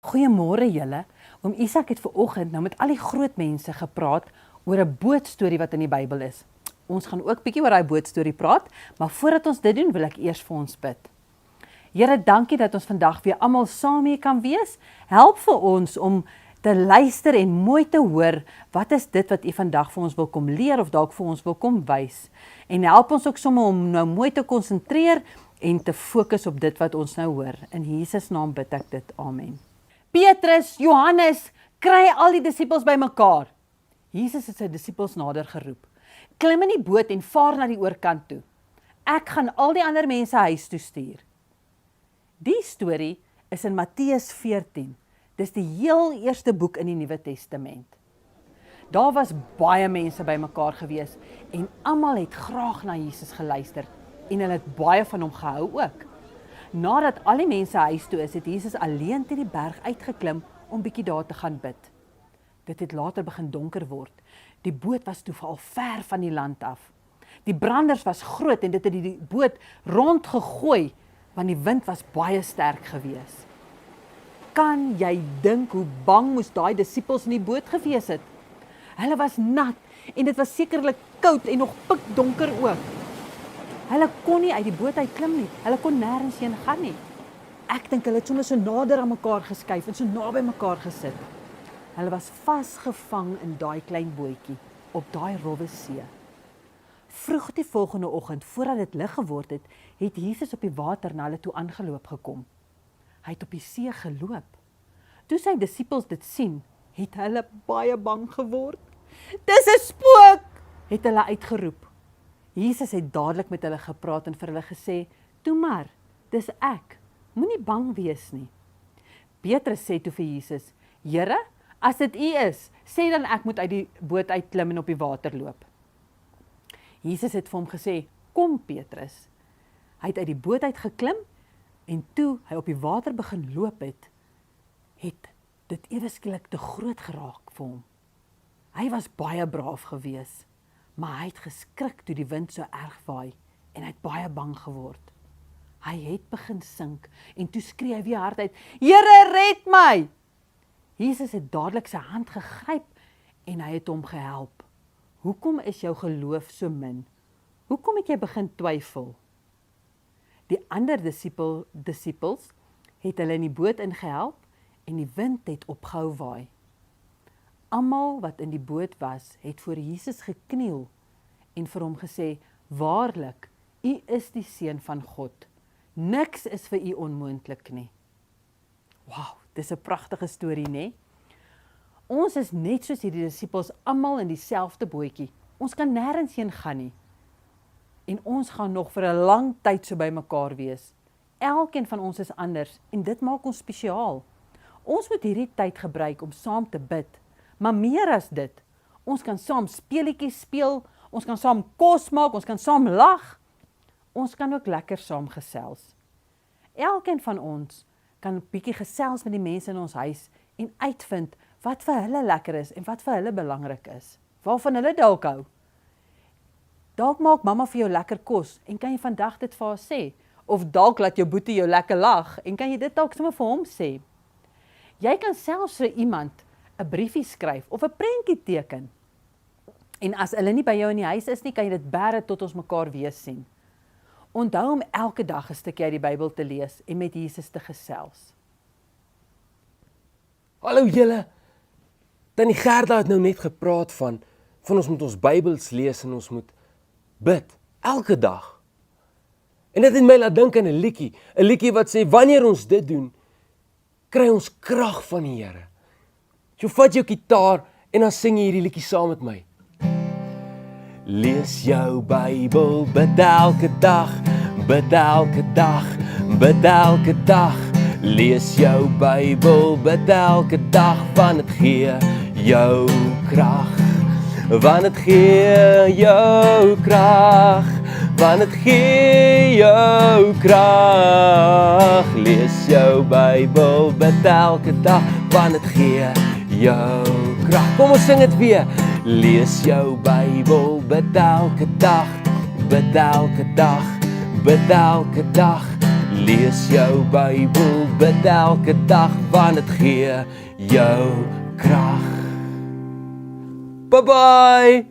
Goeiemôre julle. Oom Isak het vanoggend nou met al die groot mense gepraat oor 'n bootstorie wat in die Bybel is. Ons gaan ook bietjie oor daai bootstorie praat, maar voordat ons dit doen, wil ek eers vir ons bid. Here, dankie dat ons vandag weer almal saam hier kan wees. Help vir ons om te luister en mooi te hoor, wat is dit wat U vandag vir ons wil kom leer of dalk vir ons wil kom wys. En help ons ook sommer om nou mooi te konsentreer en te fokus op dit wat ons nou hoor. In Jesus naam bid ek dit. Amen. Petrus, Johannes, kry al die disippels bymekaar. Jesus het sy disippels nader geroep. Klim in die boot en vaar na die oorkant toe. Ek gaan al die ander mense huis toe stuur. Die storie is in Matteus 14. Dis die heel eerste boek in die Nuwe Testament. Daar was baie mense bymekaar gewees en almal het graag na Jesus geluister en hulle het baie van hom gehou ook. Nadat al die mense huis toe is, het Jesus alleen teen die berg uitgeklim om bietjie daar te gaan bid. Dit het later begin donker word. Die boot was toe al ver van die land af. Die branders was groot en dit het die boot rondgegooi, want die wind was baie sterk gewees. Kan jy dink hoe bang moes daai disippels in die boot gewees het? Hulle was nat en dit was sekerlik koud en nog pikdonker ook. Hulle kon nie uit die boot uit klim nie. Hulle kon nêrens heen gaan nie. Ek dink hulle het sommer so nader aan mekaar geskuif en so naby mekaar gesit. Hulle was vasgevang in daai klein bootjie op daai rowwe see. Vroeg die volgende oggend, voordat dit lig geword het, het Jesus op die water na hulle toe aangeloop gekom. Hy het op die see geloop. Toe sy disippels dit sien, het hulle baie bang geword. Dis 'n spook, het hulle uitgeroep. Jesus het dadelik met hulle gepraat en vir hulle gesê, toe maar, dis ek, moenie bang wees nie. Petrus sê toe vir Jesus, Here, as dit U is, sê dan ek moet uit die boot uitklim en op die water loop. Jesus het vir hom gesê, kom Petrus. Hy het uit die boot uitgeklim en toe hy op die water begin loop het dit ewe skielik te groot geraak vir hom. Hy was baie braaf gewees, maar hy het geskrik toe die wind so erg waai en hy het baie bang geword. Hy het begin sink en toe skree hy weer hard uit, Here, red my! Jesus het dadelik sy hand gegryp en hy het hom gehelp. Hoekom is jou geloof so min? Hoekom het jy begin twyfel? Die ander disippels het hulle in die boot ingehelp en die wind het opgehou waai. Almal wat in die boot was, het voor Jesus gekniel en vir hom gesê, waarlik, U is die Seun van God. Niks is vir U onmoontlik nie. Wow, dis 'n pragtige storie, né? Ons is net soos hierdie disippels almal in dieselfde bootjie. Ons kan nêrens heen gaan nie. En ons gaan nog vir 'n lang tyd so by mekaar wees. Elkeen van ons is anders en dit maak ons spesiaal. Ons moet hierdie tyd gebruik om saam te bid. Maar meer as dit, ons kan saam speletjies speel, ons kan saam kos maak, ons kan saam lag. Ons kan ook lekker saam gesels. Elkeen van ons kan 'n bietjie gesels met die mense in ons huis en uitvind wat vir hulle lekker is en wat vir hulle belangrik is. Waarvan hulle dalk hou. Dalk maak mamma vir jou lekker kos en kan jy vandag dit vir haar sê. Of dalk laat jou boetie jou lekker lag en kan jy dit dalk sommer vir hom sê. Jy kan selfs vir iemand 'n briefie skryf of 'n prentjie teken. En as hulle nie by jou in die huis is nie, kan jy dit bære tot ons mekaar weer sien. Onthou om elke dag 'n stukkie uit die Bybel te lees en met Jesus te gesels. Hallo julle. Tannie Gerda het nou net gepraat van ons moet ons Bybels lees en ons moet bid elke dag. En dit het my laat dink aan 'n liedjie wat sê wanneer ons dit doen, kry ons krag van die Here. Jy vat jou gitaar en dan sing jy hierdie liedjie saam met my. Lees jou Bybel, bid elke dag, bid elke dag, bid elke dag. Lees jou Bybel, bid elke dag, want dit gee jou krag. Want dit gee jou krag, want dit gee jou krag. Lees jou Bybel, bid elke dag, want dit gee jou krag. Kom ons sing dit weer. Lees jou Bybel, bid elke dag, bid elke dag, bid elke dag. lees jou Bybel, bid elke dag, want dit gee jou krag. Bye bye!